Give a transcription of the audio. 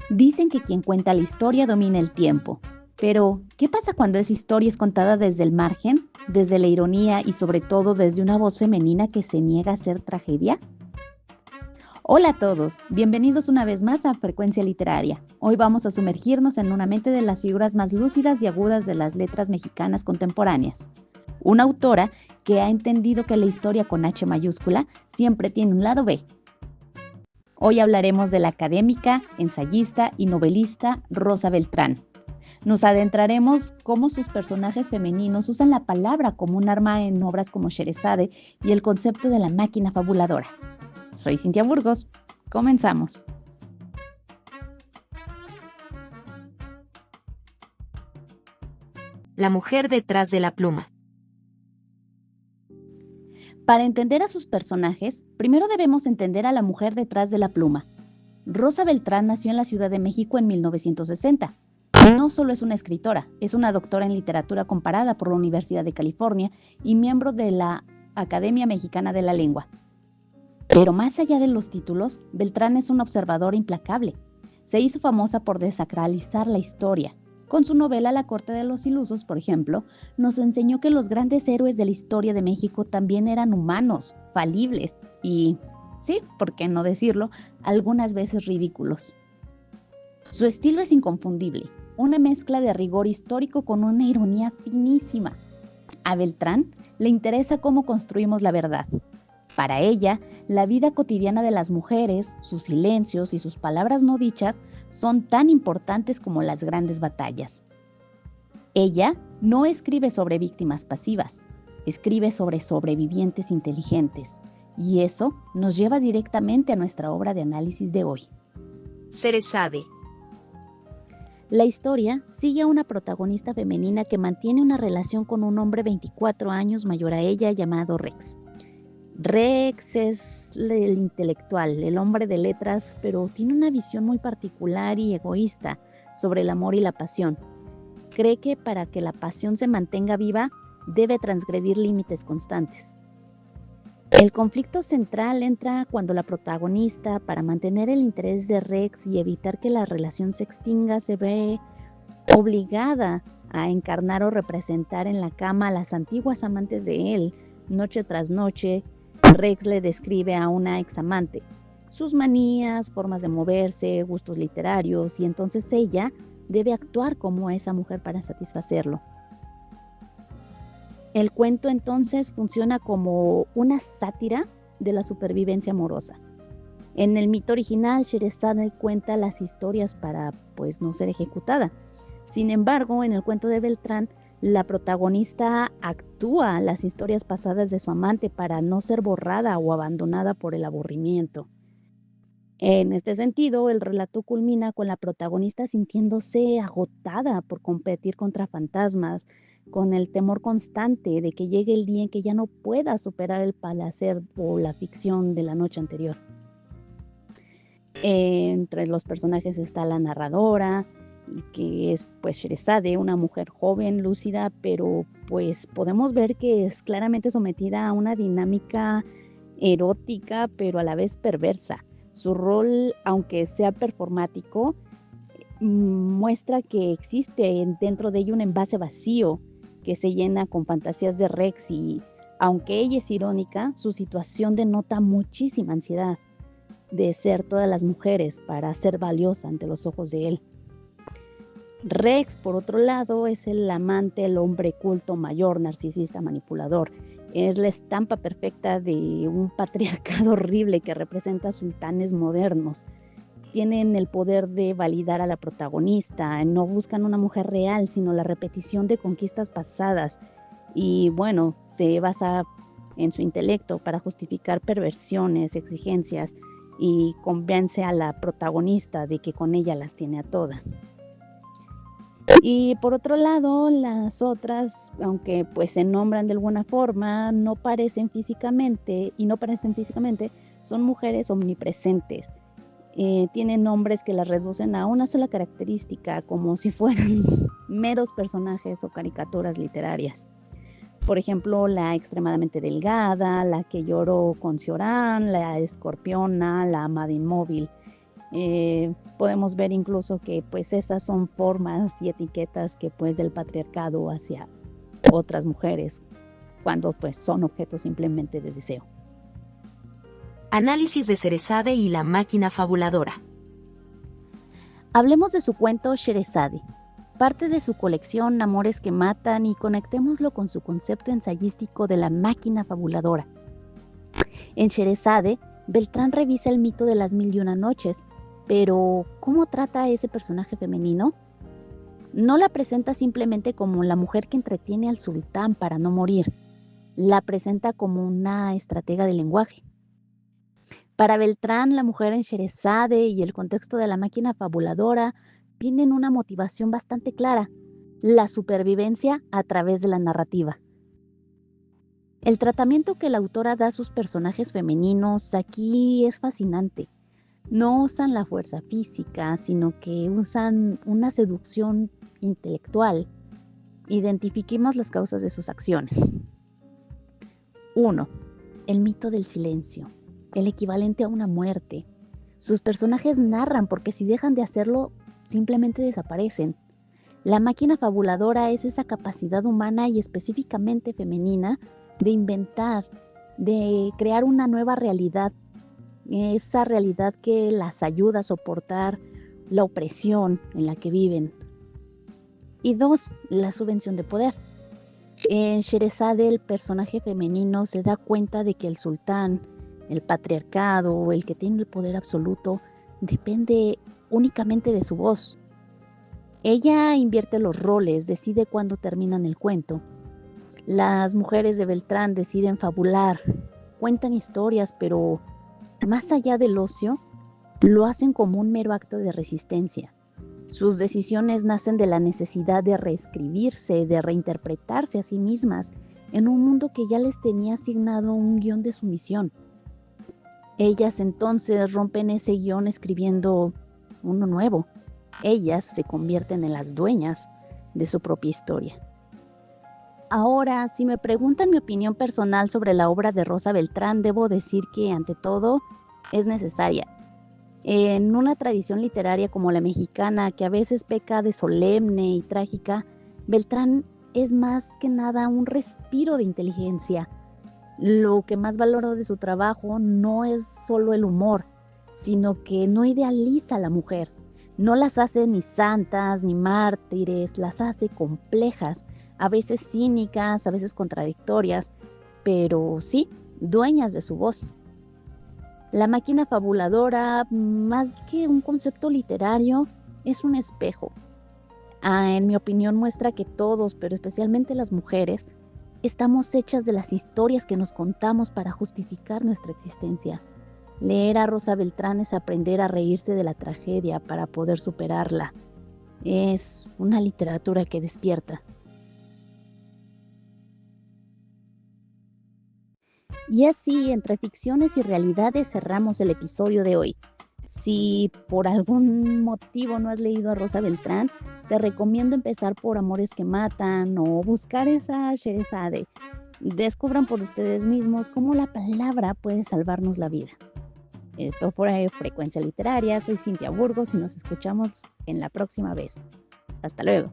Dicen que quien cuenta la historia domina el tiempo. Pero, ¿qué pasa cuando esa historia es contada desde el margen, desde la ironía y sobre todo desde una voz femenina que se niega a ser tragedia? Hola a todos, bienvenidos una vez más a Frecuencia Literaria. Hoy vamos a sumergirnos en una mente de las figuras más lúcidas y agudas de las letras mexicanas contemporáneas. Una autora que ha entendido que la historia con H mayúscula siempre tiene un lado B. Hoy hablaremos de la académica, ensayista y novelista Rosa Beltrán. Nos adentraremos cómo sus personajes femeninos usan la palabra como un arma en obras como Sherezade y el concepto de la máquina fabuladora. Soy Cintia Burgos. Comenzamos. La mujer detrás de la pluma. Para entender a sus personajes, primero debemos entender a la mujer detrás de la pluma. Rosa Beltrán nació en la Ciudad de México en 1960. No solo es una escritora, es una doctora en literatura comparada por la Universidad de California y miembro de la Academia Mexicana de la Lengua. Pero más allá de los títulos, Beltrán es una observadora implacable. Se hizo famosa por desacralizar la historia. Con su novela La corte de los ilusos, por ejemplo, nos enseñó que los grandes héroes de la historia de México también eran humanos, falibles y, sí, por qué no decirlo, algunas veces ridículos. Su estilo es inconfundible, una mezcla de rigor histórico con una ironía finísima. A Beltrán le interesa cómo construimos la verdad. Para ella, la vida cotidiana de las mujeres, sus silencios y sus palabras no dichas son tan importantes como las grandes batallas. Ella no escribe sobre víctimas pasivas, escribe sobre sobrevivientes inteligentes, y eso nos lleva directamente a nuestra obra de análisis de hoy. Sherezade. La historia sigue a una protagonista femenina que mantiene una relación con un hombre 24 años mayor a ella llamado Rex. Rex es el intelectual, el hombre de letras, pero tiene una visión muy particular y egoísta sobre el amor y la pasión. Cree que para que la pasión se mantenga viva, debe transgredir límites constantes. El conflicto central entra cuando la protagonista, para mantener el interés de Rex y evitar que la relación se extinga, se ve obligada a encarnar o representar en la cama a las antiguas amantes de él, noche tras noche. Rex le describe a una examante sus manías, formas de moverse, gustos literarios, y entonces ella debe actuar como esa mujer para satisfacerlo. El cuento entonces funciona como una sátira de la supervivencia amorosa. En el mito original, Sherezade cuenta las historias para, no ser ejecutada. Sin embargo, en el cuento de Beltrán, la protagonista actúa las historias pasadas de su amante para no ser borrada o abandonada por el aburrimiento. En este sentido, el relato culmina con la protagonista sintiéndose agotada por competir contra fantasmas, con el temor constante de que llegue el día en que ya no pueda superar el placer o la ficción de la noche anterior. Entre los personajes está la narradora, que es Sherezade, una mujer joven, lúcida, pero podemos ver que es claramente sometida a una dinámica erótica, pero a la vez perversa. Su rol, aunque sea performático, muestra que existe dentro de ella un envase vacío que se llena con fantasías de Rex, y aunque ella es irónica, su situación denota muchísima ansiedad de ser todas las mujeres para ser valiosa ante los ojos de él. Rex, por otro lado, es el amante, el hombre culto, mayor, narcisista, manipulador. Es la estampa perfecta de un patriarcado horrible que representa sultanes modernos. Tienen el poder de validar a la protagonista, no buscan una mujer real, sino la repetición de conquistas pasadas. Y se basa en su intelecto para justificar perversiones, exigencias, y convence a la protagonista de que con ella las tiene a todas. Y por otro lado, las otras, aunque se nombran de alguna forma, no parecen físicamente, son mujeres omnipresentes. Tienen nombres que las reducen a una sola característica, como si fueran meros personajes o caricaturas literarias. Por ejemplo, la extremadamente delgada, la que lloró con Ciorán, la escorpiona, la amada inmóvil. Podemos ver incluso que pues esas son formas y etiquetas que pues del patriarcado hacia otras mujeres, cuando pues son objetos simplemente de deseo. Análisis de Sherezade y la máquina fabuladora. Hablemos de su cuento Sherezade, parte de su colección Amores que matan, y conectémoslo con su concepto ensayístico de la máquina fabuladora. En Sherezade, Beltrán revisa el mito de las 1001 noches, pero ¿cómo trata a ese personaje femenino? No la presenta simplemente como la mujer que entretiene al sultán para no morir, la presenta como una estratega de lenguaje. Para Beltrán, la mujer en Sherezade y el contexto de la máquina fabuladora tienen una motivación bastante clara: la supervivencia a través de la narrativa. El tratamiento que la autora da a sus personajes femeninos aquí es fascinante. No usan la fuerza física, sino que usan una seducción intelectual. Identifiquemos las causas de sus acciones. 1. El mito del silencio, el equivalente a una muerte. Sus personajes narran porque si dejan de hacerlo, simplemente desaparecen. La máquina fabuladora es esa capacidad humana y específicamente femenina de inventar, de crear una nueva realidad, esa realidad que las ayuda a soportar la opresión en la que viven. Y 2, la subvención de poder. En Sherezade, el personaje femenino se da cuenta de que el sultán, el patriarcado, el que tiene el poder absoluto, depende únicamente de su voz. Ella invierte los roles, decide cuándo terminan el cuento. Las mujeres de Beltrán deciden fabular, cuentan historias, pero más allá del ocio, lo hacen como un mero acto de resistencia. Sus decisiones nacen de la necesidad de reescribirse, de reinterpretarse a sí mismas en un mundo que ya les tenía asignado un guión de sumisión. Ellas entonces rompen ese guión escribiendo uno nuevo. Ellas se convierten en las dueñas de su propia historia. Ahora, si me preguntan mi opinión personal sobre la obra de Rosa Beltrán, debo decir que, ante todo, es necesaria. En una tradición literaria como la mexicana, que a veces peca de solemne y trágica, Beltrán es más que nada un respiro de inteligencia. Lo que más valoro de su trabajo no es solo el humor, sino que no idealiza a la mujer. No las hace ni santas ni mártires, las hace complejas, a veces cínicas, a veces contradictorias, pero sí, dueñas de su voz. La máquina fabuladora, más que un concepto literario, es un espejo. En mi opinión, muestra que todos, pero especialmente las mujeres, estamos hechas de las historias que nos contamos para justificar nuestra existencia. Leer a Rosa Beltrán es aprender a reírse de la tragedia para poder superarla. Es una literatura que despierta. Y así, entre ficciones y realidades, cerramos el episodio de hoy. Si por algún motivo no has leído a Rosa Beltrán, te recomiendo empezar por Amores que matan o buscar esa Sherezade. Descubran por ustedes mismos cómo la palabra puede salvarnos la vida. Esto fue Frecuencia Literaria, soy Cintia Burgos y nos escuchamos en la próxima vez. Hasta luego.